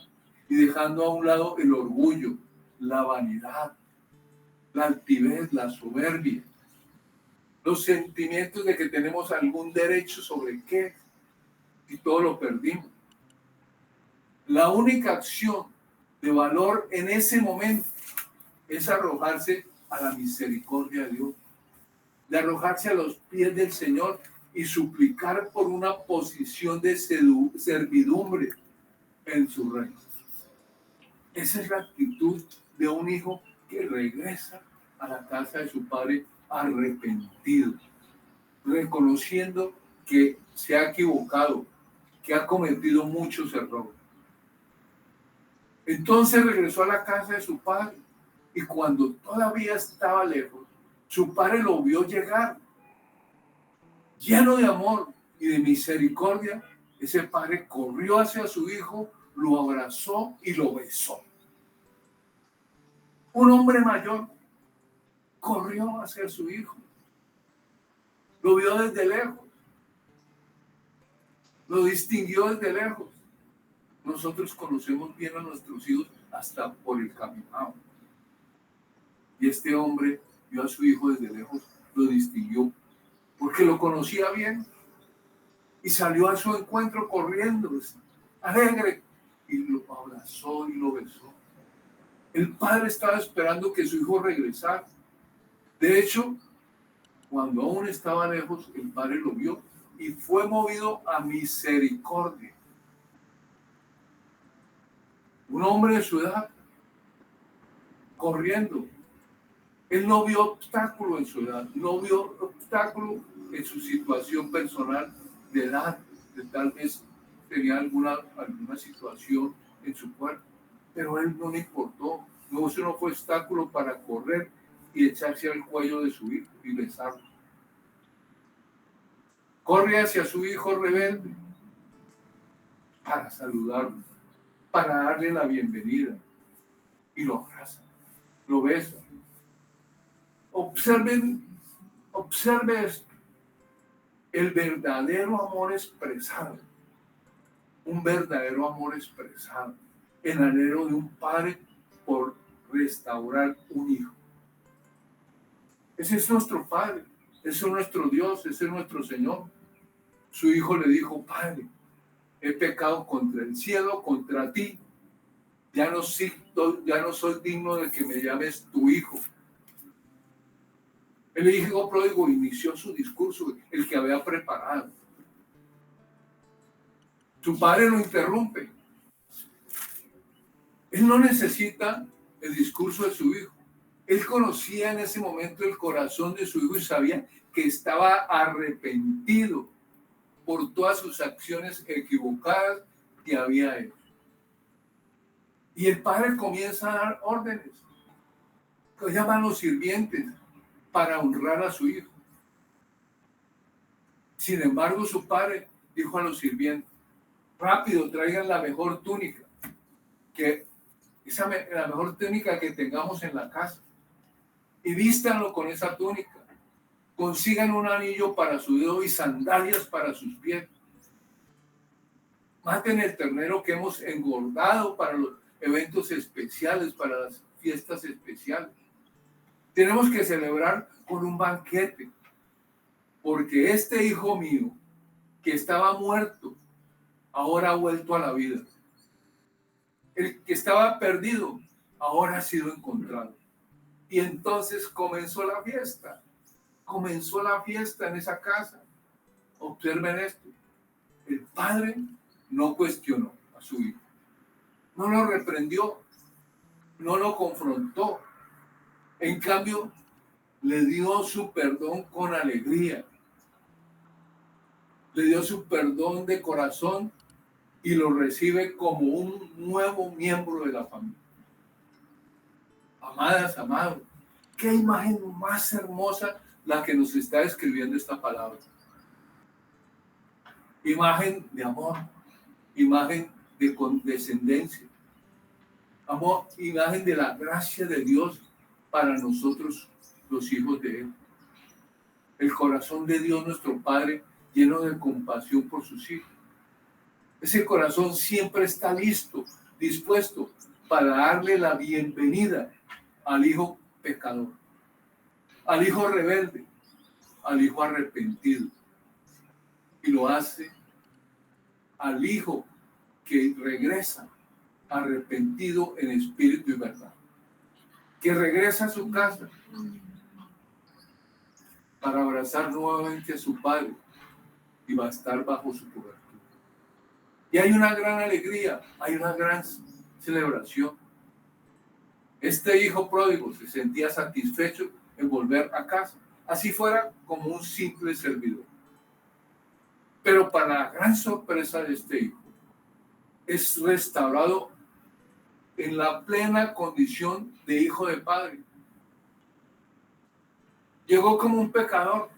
y dejando a un lado el orgullo, la vanidad, la altivez, la soberbia, los sentimientos de que tenemos algún derecho sobre qué y todo lo perdimos. La única acción de valor en ese momento es arrojarse a la misericordia de Dios, de arrojarse a los pies del Señor y suplicar por una posición de servidumbre en su reino. Esa es la actitud de un hijo que regresa a la casa de su padre arrepentido, reconociendo que se ha equivocado, que ha cometido muchos errores. Entonces regresó a la casa de su padre y cuando todavía estaba lejos, su padre lo vio llegar. Lleno de amor y de misericordia, ese padre corrió hacia su hijo, lo abrazó y lo besó. Un hombre mayor corrió hacia su hijo, lo vio desde lejos, lo distinguió desde lejos. Nosotros conocemos bien a nuestros hijos hasta por el caminado. Y este hombre vio a su hijo desde lejos, lo distinguió, porque lo conocía bien. Y salió a su encuentro corriendo, alegre, y lo abrazó y lo besó. El padre estaba esperando que su hijo regresara. De hecho, cuando aún estaba lejos, el padre lo vio y fue movido a misericordia. Un hombre de su edad, corriendo. Él no vio obstáculo en su edad, no vio obstáculo en su situación personal de edad, de tal vez tenía alguna situación en su cuerpo, pero a él no le importó. No, eso no fue obstáculo para correr y echarse al cuello de su hijo y besarlo. Corre hacia su hijo rebelde para saludarlo, para darle la bienvenida y lo abraza, lo besa. Observe esto, el verdadero amor expresado, un verdadero amor expresado, el anhelo de un padre por restaurar un hijo. Ese es nuestro Padre, ese es nuestro Dios, ese es nuestro Señor. Su hijo le dijo: Padre, he pecado contra el cielo, contra ti, ya no soy digno de que me llames tu hijo. El hijo pródigo inició su discurso, el que había preparado. Su padre lo interrumpe. Él no necesita el discurso de su hijo. Él conocía en ese momento el corazón de su hijo y sabía que estaba arrepentido por todas sus acciones equivocadas que había hecho. Y el padre comienza a dar órdenes. Lo llaman los sirvientes para honrar a su hijo. Sin embargo, su padre dijo a los sirvientes: rápido, traigan la mejor túnica, la mejor túnica que tengamos en la casa, y vístanlo con esa túnica. Consigan un anillo para su dedo y sandalias para sus pies. Maten el ternero que hemos engordado para los eventos especiales, para las fiestas especiales. Tenemos que celebrar con un banquete, porque este hijo mío, que estaba muerto, ahora ha vuelto a la vida. El que estaba perdido, ahora ha sido encontrado. Y entonces comenzó la fiesta en esa casa. Observen esto: el padre no cuestionó a su hijo, no lo reprendió, no lo confrontó. En cambio, le dio su perdón con alegría. Le dio su perdón de corazón y lo recibe como un nuevo miembro de la familia. Amadas, amados, qué imagen más hermosa la que nos está escribiendo esta palabra. Imagen de amor, imagen de condescendencia, amor, imagen de la gracia de Dios para nosotros, los hijos de Él. El corazón de Dios, nuestro Padre, lleno de compasión por sus hijos. Ese corazón siempre está listo, dispuesto para darle la bienvenida al hijo pecador, al hijo rebelde, al hijo arrepentido. Y lo hace al hijo que regresa arrepentido en espíritu y verdad, que regresa a su casa para abrazar nuevamente a su padre y va a estar bajo su cobertura. Y hay una gran alegría, hay una gran celebración. Este hijo pródigo se sentía satisfecho en volver a casa, así fuera como un simple servidor. Pero para la gran sorpresa de este hijo, es restaurado en la plena condición de hijo de padre. Llegó como un pecador,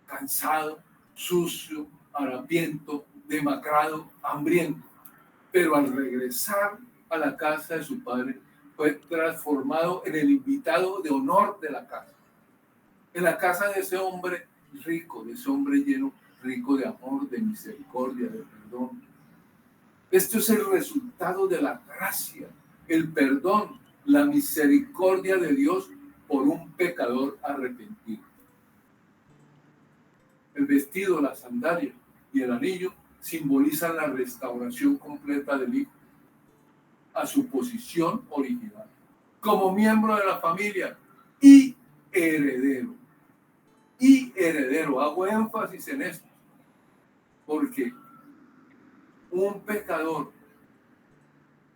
cansado, sucio, harapiento, demacrado, hambriento. Pero al regresar a la casa de su padre, fue transformado en el invitado de honor de la casa. En la casa de ese hombre rico, de ese hombre lleno, rico de amor, de misericordia, de perdón. Esto es el resultado de la gracia, el perdón, la misericordia de Dios por un pecador arrepentido. El vestido, la sandalia y el anillo simbolizan la restauración completa del hijo a su posición original, como miembro de la familia y heredero. Y heredero, hago énfasis en esto, porque un pecador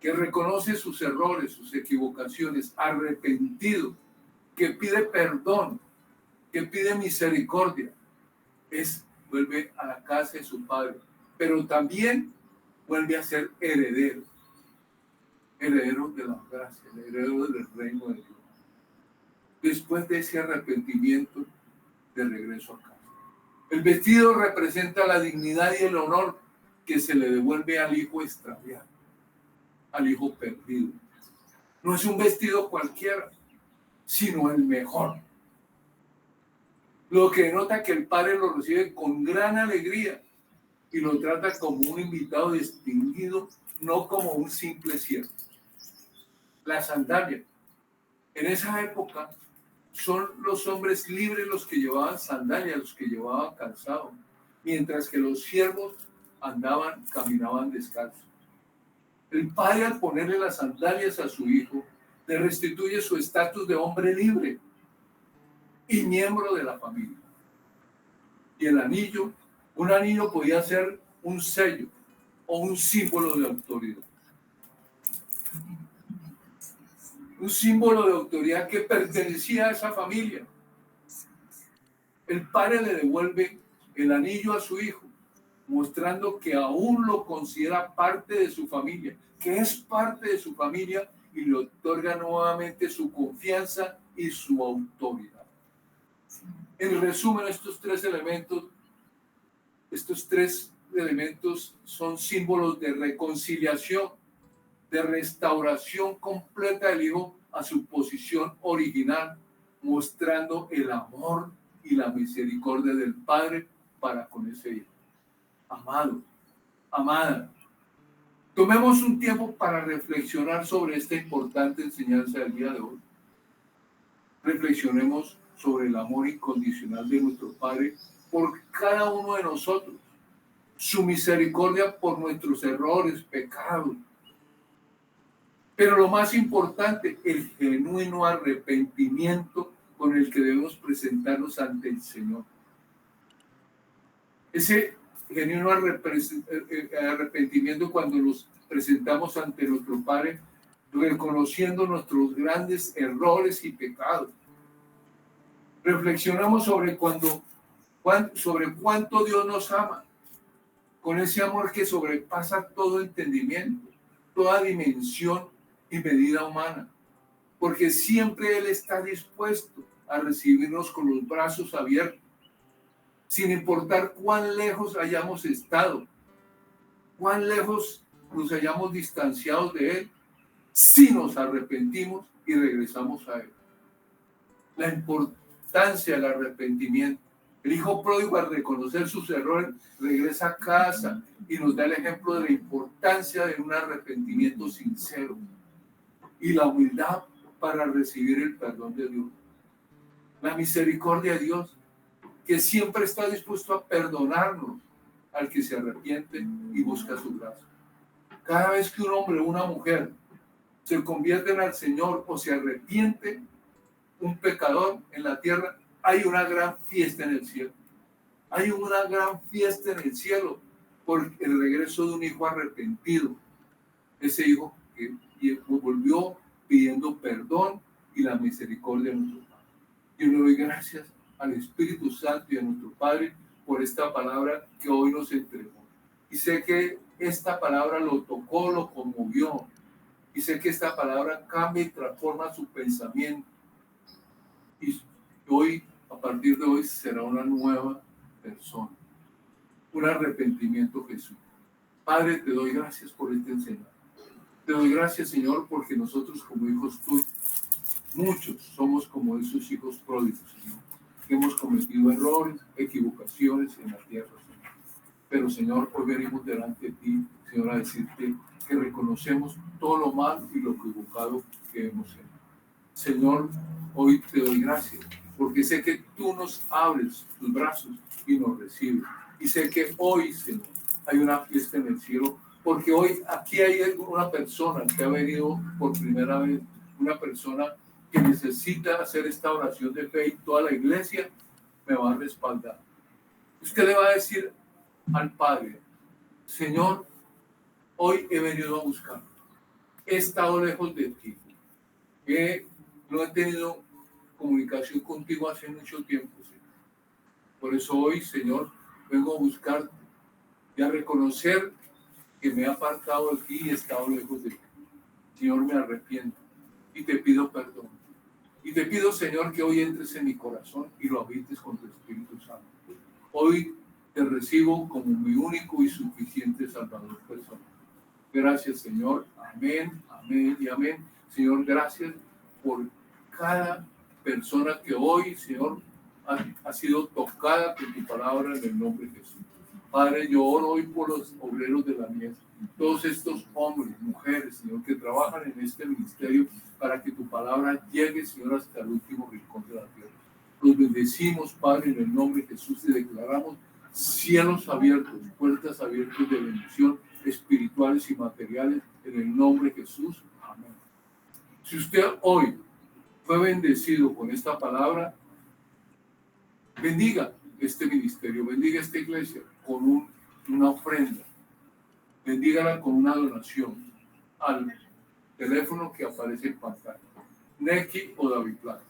que reconoce sus errores, sus equivocaciones, arrepentido, que pide perdón, que pide misericordia, vuelve a la casa de su padre, pero también vuelve a ser heredero de la gracia, heredero del reino de Dios. Después de ese arrepentimiento, de regreso a casa. El vestido representa la dignidad y el honor que se le devuelve al hijo extraviado, al hijo perdido. No es un vestido cualquiera, sino el mejor. Lo que denota que el padre lo recibe con gran alegría y lo trata como un invitado distinguido, no como un simple siervo. La sandalia. En esa época son los hombres libres los que llevaban sandalias, los que llevaban calzado, mientras que los siervos caminaban descalzos. El padre, al ponerle las sandalias a su hijo, le restituye su estatus de hombre libre y miembro de la familia. Y el anillo, un anillo podía ser un sello o un símbolo de autoridad. Un símbolo de autoridad que pertenecía a esa familia. El padre le devuelve el anillo a su hijo, mostrando que aún lo considera parte de su familia, que es parte de su familia, y le otorga nuevamente su confianza y su autoridad. En resumen, estos tres elementos son símbolos de reconciliación, de restauración completa del hijo a su posición original, mostrando el amor y la misericordia del Padre para con ese hijo. Amado, amada, tomemos un tiempo para reflexionar sobre esta importante enseñanza del día de hoy. Reflexionemos sobre el amor incondicional de nuestro Padre por cada uno de nosotros, su misericordia por nuestros errores, pecados. Pero lo más importante, el genuino arrepentimiento con el que debemos presentarnos ante el Señor. Ese genuino arrepentimiento cuando nos presentamos ante nuestro Padre, reconociendo nuestros grandes errores y pecados. Reflexionamos sobre cuánto Dios nos ama, con ese amor que sobrepasa todo entendimiento, toda dimensión y medida humana, porque siempre Él está dispuesto a recibirnos con los brazos abiertos, sin importar cuán lejos hayamos estado, cuán lejos nos hayamos distanciado de Él, si nos arrepentimos y regresamos a Él. La importancia del arrepentimiento. El hijo pródigo, al reconocer sus errores, regresa a casa y nos da el ejemplo de la importancia de un arrepentimiento sincero y la humildad para recibir el perdón de Dios. La misericordia de Dios, que siempre está dispuesto a perdonarnos al que se arrepiente y busca su gracia. Cada vez que un hombre o una mujer se convierten al Señor o se arrepiente, un pecador en la tierra, hay una gran fiesta en el cielo. Hay una gran fiesta en el cielo por el regreso de un hijo arrepentido. Ese hijo que volvió pidiendo perdón y la misericordia de nuestro Padre. Yo le doy gracias al Espíritu Santo y a nuestro Padre por esta palabra que hoy nos entregó. Y sé que esta palabra lo tocó, lo conmovió. Y sé que esta palabra cambia y transforma su pensamiento. Y hoy, a partir de hoy, será una nueva persona. Un arrepentimiento, Jesús. Padre, te doy gracias por esta enseñanza. Te doy gracias, Señor, porque nosotros como hijos tuyos, muchos somos como esos hijos pródigos, Señor, que hemos cometido errores, equivocaciones en la tierra, Señor. Pero, Señor, hoy venimos delante de ti, Señor, a decirte que reconocemos todo lo mal y lo equivocado que hemos hecho. Señor, hoy te doy gracias, porque sé que tú nos abres tus brazos y nos recibes. Y sé que hoy, Señor, hay una fiesta en el cielo, porque hoy aquí hay una persona que ha venido por primera vez, una persona que necesita hacer esta oración de fe y toda la iglesia me va a respaldar. Usted le va a decir al Padre: Señor, hoy he venido a buscar. He estado lejos de ti. No he tenido comunicación contigo hace mucho tiempo, Señor. Por eso hoy, Señor, vengo a buscarte y a reconocer que me he apartado de ti y he estado lejos de ti. Señor, me arrepiento y te pido perdón. Y te pido, Señor, que hoy entres en mi corazón y lo habites con tu Espíritu Santo. Hoy te recibo como mi único y suficiente Salvador personal. Gracias, Señor. Amén, amén y amén. Señor, gracias por cada persona que hoy, Señor, ha sido tocada por tu palabra en el nombre de Jesús. Padre, yo oro hoy por los obreros de la mies, todos estos hombres, mujeres, Señor, que trabajan en este ministerio para que tu palabra llegue, Señor, hasta el último rincón de la tierra. Los bendecimos, Padre, en el nombre de Jesús y declaramos cielos abiertos, puertas abiertas de bendición espirituales y materiales en el nombre de Jesús. Amén. Si usted hoy fue bendecido con esta palabra, bendiga este ministerio, bendiga esta iglesia con una ofrenda, bendígala con una donación al teléfono que aparece en pantalla, Neki o David Plata.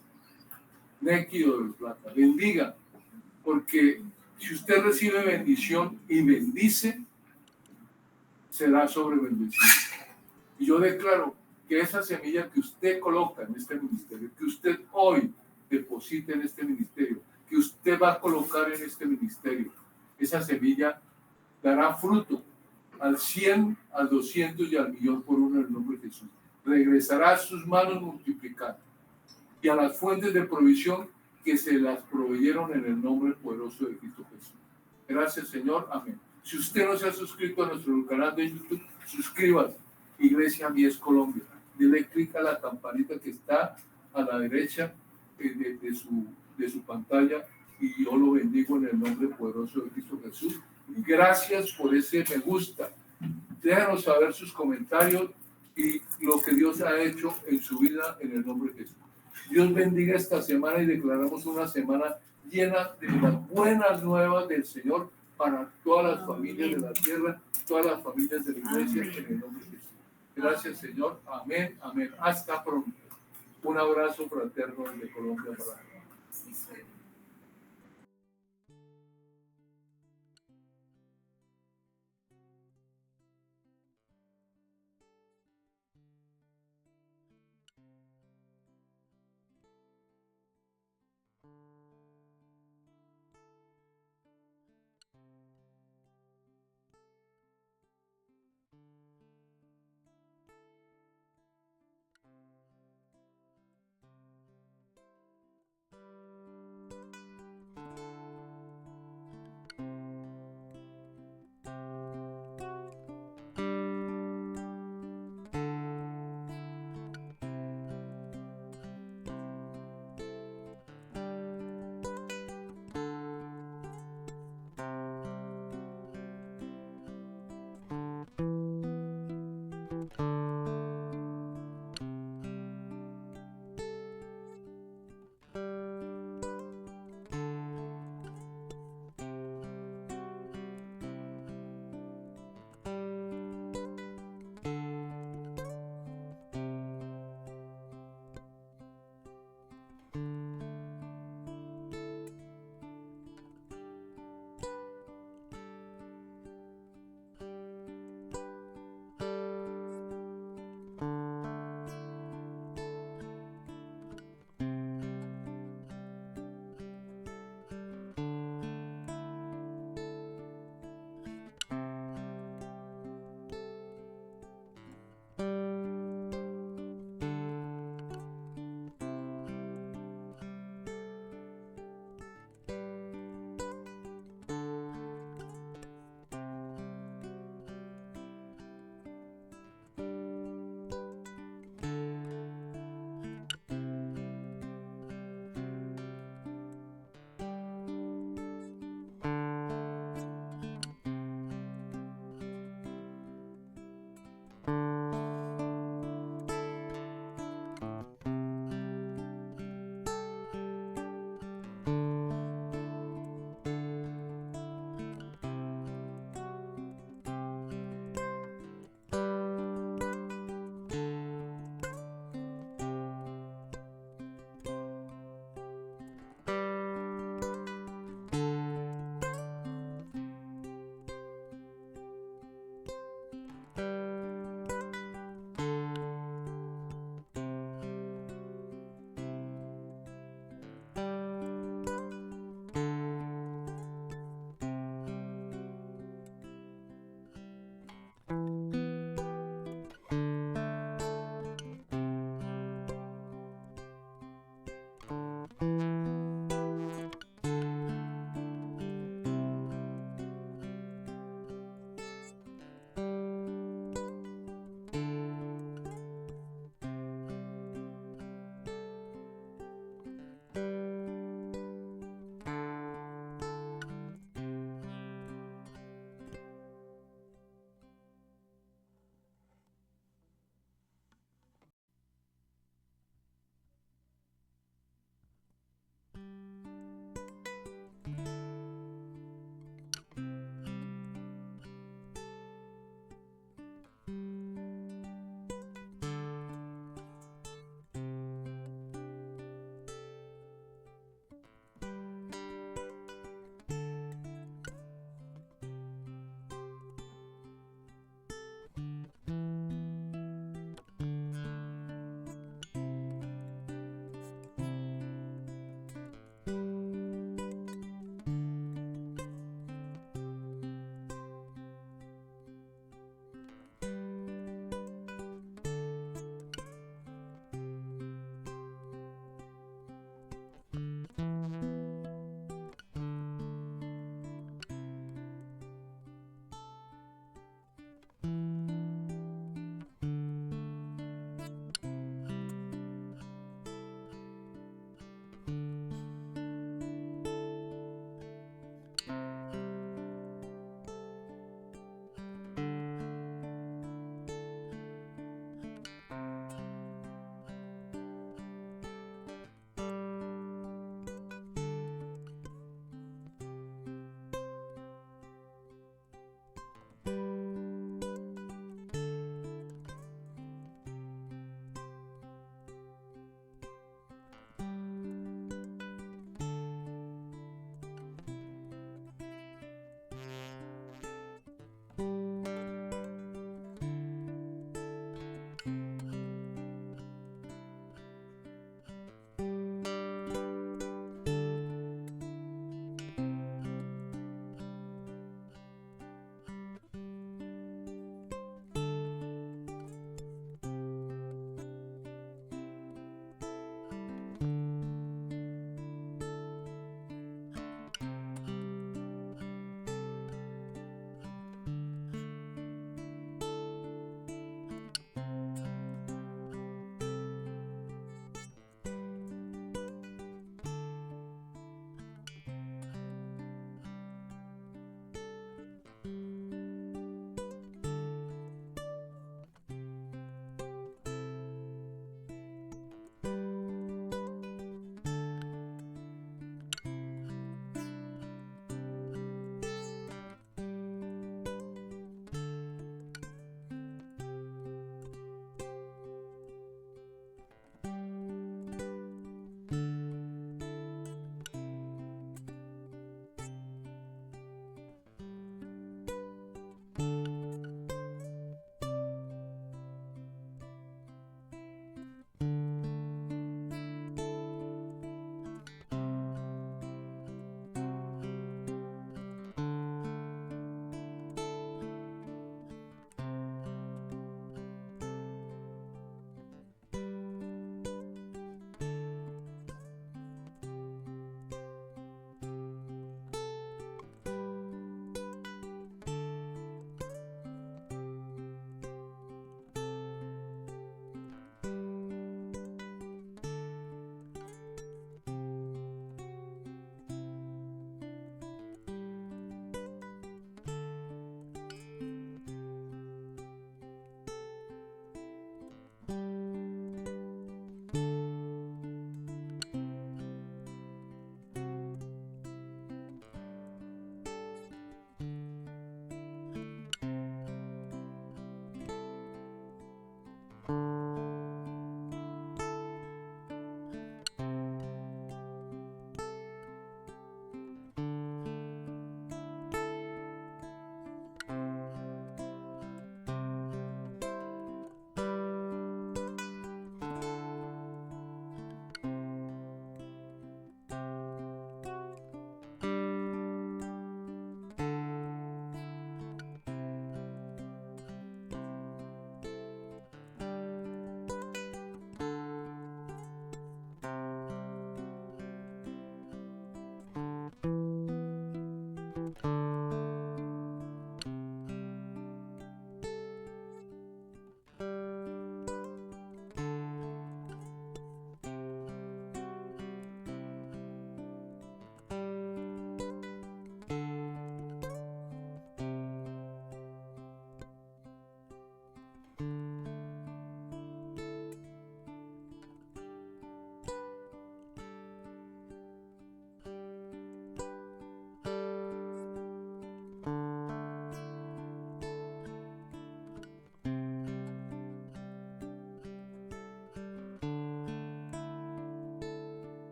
Neki o David Plata, bendiga, porque si usted recibe bendición y bendice, será sobrebendecido. Y yo declaro que esa semilla que usted coloca en este ministerio, que usted hoy deposita en este ministerio, que usted va a colocar en este ministerio, esa semilla dará fruto al 100, al 200 y al millón por uno en el nombre de Jesús. Regresará a sus manos multiplicado y a las fuentes de provisión que se las proveyeron en el nombre poderoso de Cristo Jesús. Gracias, Señor. Amén. Si usted no se ha suscrito a nuestro canal de YouTube, suscríbase. Iglesia Mies Colombia. Dele clic a la campanita que está a la derecha de su pantalla y yo lo bendigo en el nombre poderoso de Cristo Jesús. Gracias por ese me gusta. Déjanos saber sus comentarios y lo que Dios ha hecho en su vida en el nombre de Jesús. Dios bendiga esta semana y declaramos una semana llena de las buenas nuevas del Señor para todas las familias de la tierra, todas las familias de la iglesia en el nombre de Jesús. Gracias, Señor. Amén, amén. Hasta pronto. Un abrazo fraterno desde Colombia para